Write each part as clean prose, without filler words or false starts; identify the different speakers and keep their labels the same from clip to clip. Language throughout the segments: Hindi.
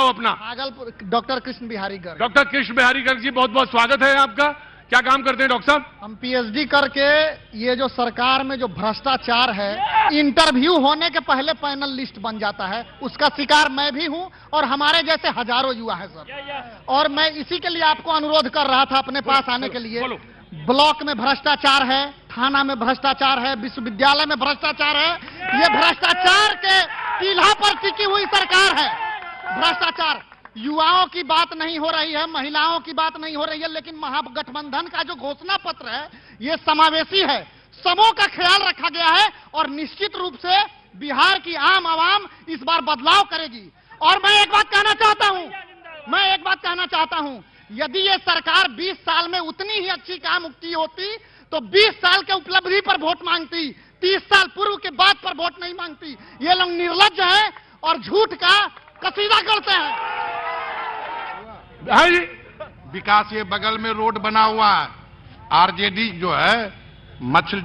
Speaker 1: बताओ अपना।
Speaker 2: भागलपुर, डॉक्टर कृष्ण बिहारी गर्ग।
Speaker 1: डॉक्टर कृष्ण बिहारी गर्ग जी, बहुत बहुत स्वागत है आपका। क्या काम करते हैं डॉक्टर साहब?
Speaker 2: हम पीएचडी करके ये जो सरकार में जो भ्रष्टाचार है, इंटरव्यू होने के पहले पैनल लिस्ट बन जाता है, उसका शिकार मैं भी हूं और हमारे जैसे हजारों युवा है सर। और मैं इसी के लिए आपको अनुरोध कर रहा था अपने पास आने के लिए। ब्लॉक में भ्रष्टाचार है, थाना में भ्रष्टाचार है, विश्वविद्यालय में भ्रष्टाचार है। ये भ्रष्टाचार के टीला पर टिकी हुई सरकार है। भ्रष्टाचार, युवाओं की बात नहीं हो रही है, महिलाओं की बात नहीं हो रही है, लेकिन महागठबंधन का जो घोषणा पत्र है ये समावेशी है। सबों का ख्याल रखा गया है और निश्चित रूप से बिहार की आम आवाम इस बार बदलाव करेगी। और मैं एक बात कहना चाहता हूं, यदि ये सरकार 20 साल में उतनी ही अच्छी काम की होती तो 20 साल के उपलब्धि पर वोट मांगती, 30 साल पूर्व के बाद पर वोट नहीं मांगती। ये लोग निर्लज्ज है और झूठ का कसीदा करते हैं।
Speaker 3: विकास, ये बगल में रोड बना हुआ है, आरजेडी जो है मछली,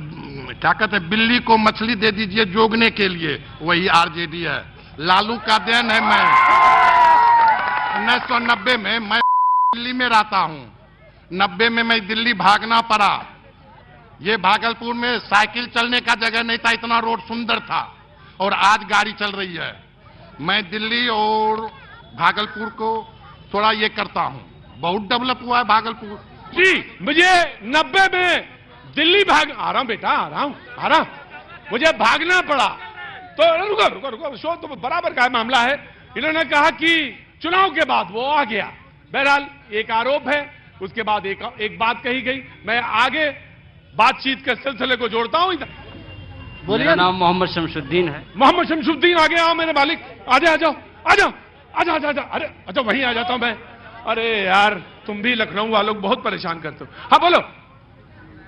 Speaker 3: क्या कहते हैं, बिल्ली को मछली दे दीजिए जोगने के लिए, वही आरजेडी है। लालू का देन है। मैं 1990 में मैं दिल्ली में रहता हूं। 90 में मैं दिल्ली भागना पड़ा। ये भागलपुर में साइकिल चलने का जगह नहीं था, इतना रोड सुंदर था, और आज गाड़ी चल रही है। मैं दिल्ली और भागलपुर को थोड़ा ये करता हूं, बहुत डेवलप हुआ है भागलपुर
Speaker 1: जी। मुझे 90 में दिल्ली आ रहा हूं बेटा, आ रहा हूं, मुझे भागना पड़ा। तो रुको, शो तो बराबर का मामला है। इन्होंने कहा कि चुनाव के बाद वो आ गया। बहरहाल एक आरोप है, उसके बाद एक बात कही गई। मैं आगे बातचीत के सिलसिले को जोड़ता हूं।
Speaker 4: मेरा नाम मोहम्मद शमशुद्दीन है।
Speaker 1: मोहम्मद शमशुद्दीन, आगे आओ मेरे मालिक, आ जाओ। अरे अच्छा, वहीं आ जाता हूं मैं। अरे यार, तुम भी लखनऊ वालों बहुत परेशान करते हो। हाँ बोलो।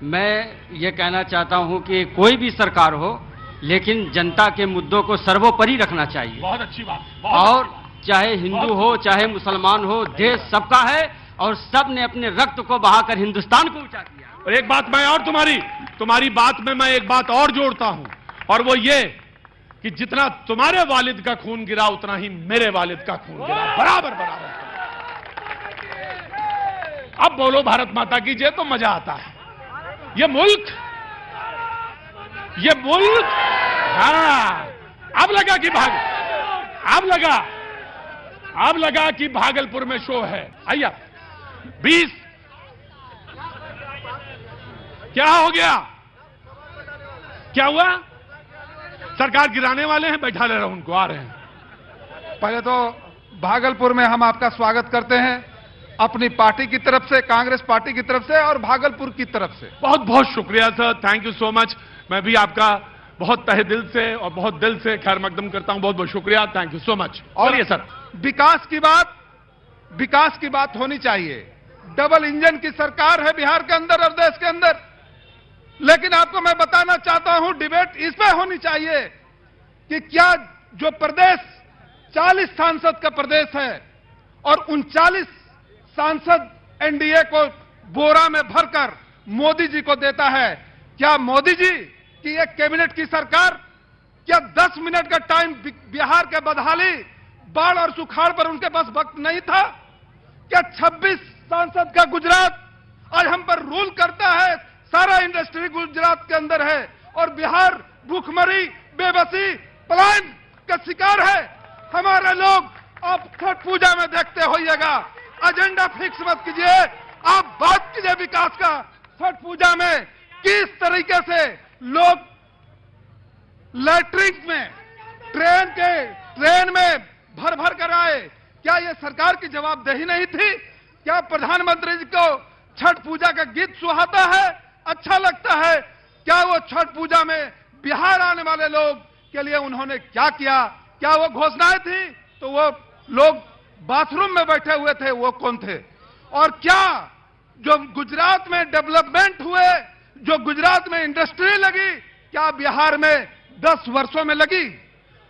Speaker 4: मैं ये कहना चाहता हूं कि कोई भी सरकार हो, लेकिन जनता के मुद्दों को सर्वोपरि रखना चाहिए।
Speaker 1: बहुत अच्छी बात।
Speaker 4: और चाहे हिंदू हो चाहे मुसलमान हो, देश सबका है और सब ने अपने रक्त को बहाकर हिंदुस्तान को ऊंचा किया।
Speaker 1: और एक बात मैं और तुम्हारी बात में मैं एक बात और जोड़ता हूं, और वो ये कि जितना तुम्हारे वालिद का खून गिरा उतना ही मेरे वालिद का खून गिरा, बराबर। अब बोलो भारत माता की जय, तो मजा आता है। ये मुल्क, हाँ, अब लगा कि भागलपुर में शो है। आइया 20 क्या हो गया? क्या हुआ? सरकार गिराने वाले हैं, बैठा ले रहा हूं उनको, आ रहे हैं।
Speaker 5: पहले तो भागलपुर में हम आपका स्वागत करते हैं, अपनी पार्टी की तरफ से, कांग्रेस पार्टी की तरफ से और भागलपुर की तरफ से।
Speaker 1: बहुत बहुत शुक्रिया sir, thank you so much. मैं भी आपका बहुत तहे दिल से और बहुत दिल से खैर मकदम करता हूं। बहुत बहुत शुक्रिया, थैंक यू सो मच। और ये सर,
Speaker 5: विकास की बात होनी चाहिए। डबल इंजन की सरकार है बिहार के अंदर और देश के अंदर। लेकिन आपको मैं बताना चाहता हूं, डिबेट इस पे होनी चाहिए कि क्या जो प्रदेश 40 सांसद का प्रदेश है और 39 सांसद एनडीए को बोरा में भरकर मोदी जी को देता है, क्या मोदी जी की एक कैबिनेट की सरकार, क्या 10 मिनट का टाइम बिहार के बदहाली, बाढ़ और सुखाड़ पर उनके पास वक्त नहीं था? क्या 26 सांसद का गुजरात आज हम पर रूल करता है? सारा इंडस्ट्री गुजरात के अंदर है और बिहार भूखमरी, बेबसी, पलायन का शिकार है। हमारे लोग आप छठ पूजा में देखते होइएगा, एजेंडा फिक्स मत कीजिए, आप बात कीजिए विकास का। छठ पूजा में किस तरीके से लोग लैट्रिन में ट्रेन में भर भर कर आए, क्या यह सरकार की जवाबदेही नहीं थी? क्या प्रधानमंत्री जी को छठ पूजा का गीत सुहाता है, अच्छा लगता है? क्या वो छठ पूजा में बिहार आने वाले लोग के लिए उन्होंने क्या किया? क्या वो घोषणाएं थी? तो वो लोग बाथरूम में बैठे हुए थे, वो कौन थे? और क्या जो गुजरात में डेवलपमेंट हुए, जो गुजरात में इंडस्ट्री लगी, क्या बिहार में 10 वर्षों में लगी?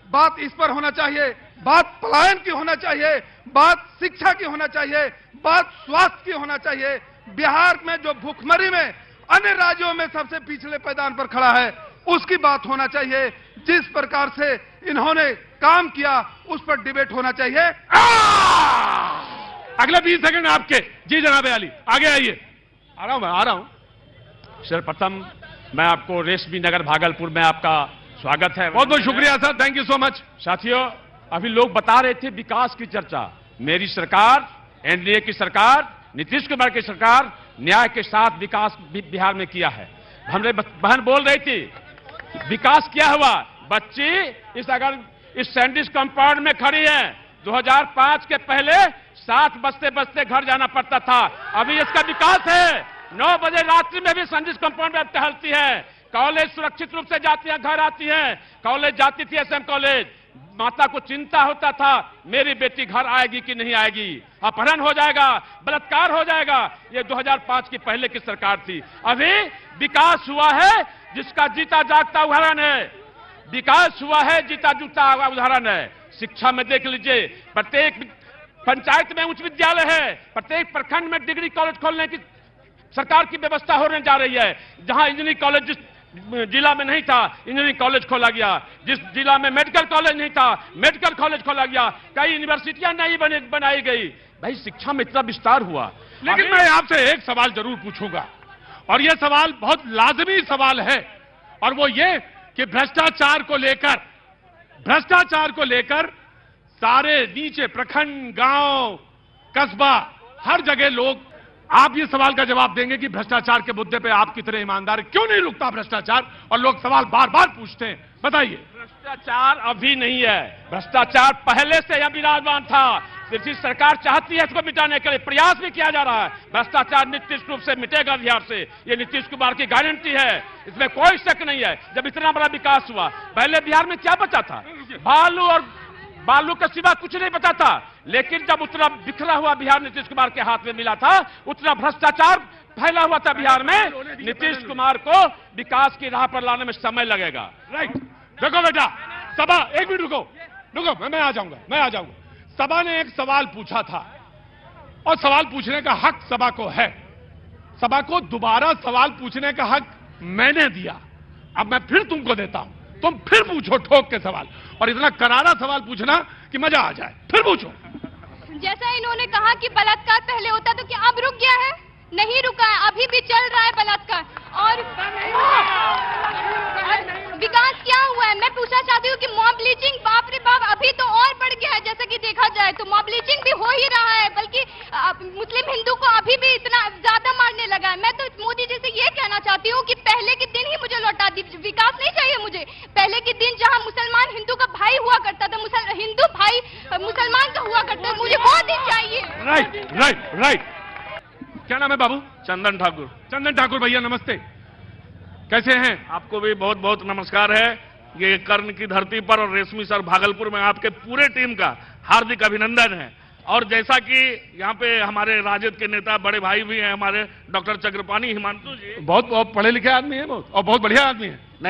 Speaker 5: बात इस पर होना चाहिए, बात पलायन की होना चाहिए, बात शिक्षा की होना चाहिए, बात स्वास्थ्य की होना चाहिए। बिहार में जो भूखमरी में अन्य राज्यों में सबसे पिछले पैदान पर खड़ा है, उसकी बात होना चाहिए। जिस प्रकार से इन्होंने काम किया उस पर डिबेट होना चाहिए।
Speaker 1: अगले 20 सेकंड आपके। जी जनाब अली, आगे आइए। आ रहा हूं, मैं आ रहा हूं। सर्वप्रथम मैं आपको रेशमी नगर भागलपुर में आपका स्वागत है। बहुत बहुत शुक्रिया sir, thank you so much. साथियों, अभी लोग बता रहे थे विकास की चर्चा। मेरी सरकार, एनडीए की सरकार, नीतीश कुमार की सरकार न्याय के साथ विकास बिहार में किया है। हमने बहन बोल रही थी विकास क्या हुआ। बच्ची इस सैंडिस कंपाउंड में खड़ी है। 2005 के पहले 7 बजते बजते घर जाना पड़ता था। अभी इसका विकास है। 9 बजे रात्रि में भी सैंडिस कंपाउंड में टहलती है। कॉलेज सुरक्षित रूप से जाती है, घर आती है। कॉलेज जाती थी एसएम कॉलेज। माता को चिंता होता था मेरी बेटी घर आएगी कि नहीं आएगी, अपहरण हो जाएगा, बलात्कार हो जाएगा। ये 2005 की पहले की सरकार थी। अभी विकास हुआ है जिसका जीता जागता उदाहरण है। विकास हुआ है जीता जूता उदाहरण है। शिक्षा में देख लीजिए, प्रत्येक पंचायत में उच्च विद्यालय है। प्रत्येक प्रखंड में डिग्री कॉलेज खोलने की सरकार की व्यवस्था होने जा रही है। जहां इंजीनियरिंग कॉलेज जिस जिला में नहीं था, इंजीनियरिंग कॉलेज खोला गया। जिस जिला में मेडिकल कॉलेज नहीं था, मेडिकल कॉलेज खोला गया। कई यूनिवर्सिटियां नई बनाई गई। भाई शिक्षा में इतना विस्तार हुआ। लेकिन मैं आपसे एक सवाल जरूर पूछूंगा, और यह सवाल बहुत लाजमी सवाल है, और वो ये कि भ्रष्टाचार को लेकर सारे नीचे प्रखंड, गांव, कस्बा, हर जगह लोग आप ये सवाल का जवाब देंगे कि भ्रष्टाचार के मुद्दे पे आप कितने ईमानदार, क्यों नहीं रुकता भ्रष्टाचार, और लोग सवाल बार बार पूछते हैं। बताइए। भ्रष्टाचार अभी नहीं है, भ्रष्टाचार पहले से यह विराजमान था। सिर्फ सरकार चाहती है इसको मिटाने के लिए प्रयास भी किया जा रहा है। भ्रष्टाचार निश्चित रूप से मिटेगा बिहार से, ये नीतीश कुमार की गारंटी है, इसमें कोई शक नहीं है। जब इतना बड़ा विकास हुआ, पहले बिहार में क्या बचा था? बालू का सिवा कुछ नहीं बचा था। लेकिन जब उतना बिखरा हुआ बिहार नीतीश कुमार के हाथ में मिला था, उतना भ्रष्टाचार फैला हुआ था बिहार में। नीतीश कुमार को विकास की राह पर लाने में समय लगेगा। राइट। देखो बेटा, सभा एक मिनट रुको, मैं आ जाऊंगा। सभा ने एक सवाल पूछा था, और सवाल पूछने का हक सभा को है। सभा को दोबारा सवाल पूछने का हक मैंने दिया, अब मैं फिर तुमको देता हूं। तुम फिर पूछो ठोक के सवाल, और इतना करारा सवाल पूछना कि मजा आ जाए। फिर पूछो।
Speaker 6: जैसा इन्होंने कहा कि बलात्कार पहले होता, तो क्या अब रुक गया है? नहीं रुका है, अभी भी चल रहा है बलात्कार। और विकास क्या हुआ है? मैं पूछना चाहती हूँ कि मॉब लीचिंग, बाप रे बाप, अभी तो और बढ़ गया है। जैसा कि देखा जाए तो मॉब लीचिंग भी हो ही रहा है, बल्कि मुस्लिम हिंदू को अभी भी इतना ज्यादा मारने लगा है। मैं तो मोदी जी से ये कहना चाहती हूँ कि पहले के दिन ही मुझे लौटा दी। विकास नहीं चाहिए मुझे। पहले के दिन जहाँ मुसलमान हिंदू का भाई हुआ करता था, हिंदू भाई मुसलमान का हुआ करता था, मुझे वो दिन चाहिए।
Speaker 1: राइट। क्या नाम है बाबू?
Speaker 7: चंदन ठाकुर।
Speaker 1: चंदन ठाकुर भैया नमस्ते, कैसे हैं?
Speaker 7: आपको भी बहुत बहुत नमस्कार है। ये कर्ण की धरती पर और रेशमी सर भागलपुर में आपके पूरे टीम का हार्दिक अभिनंदन है। और जैसा कि यहाँ पे हमारे राजद के नेता बड़े भाई भी हैं, हमारे डॉक्टर चक्रपाणी हिमांशु जी,
Speaker 1: बहुत पढ़े लिखे आदमी है, बहुत, और बहुत बढ़िया आदमी है।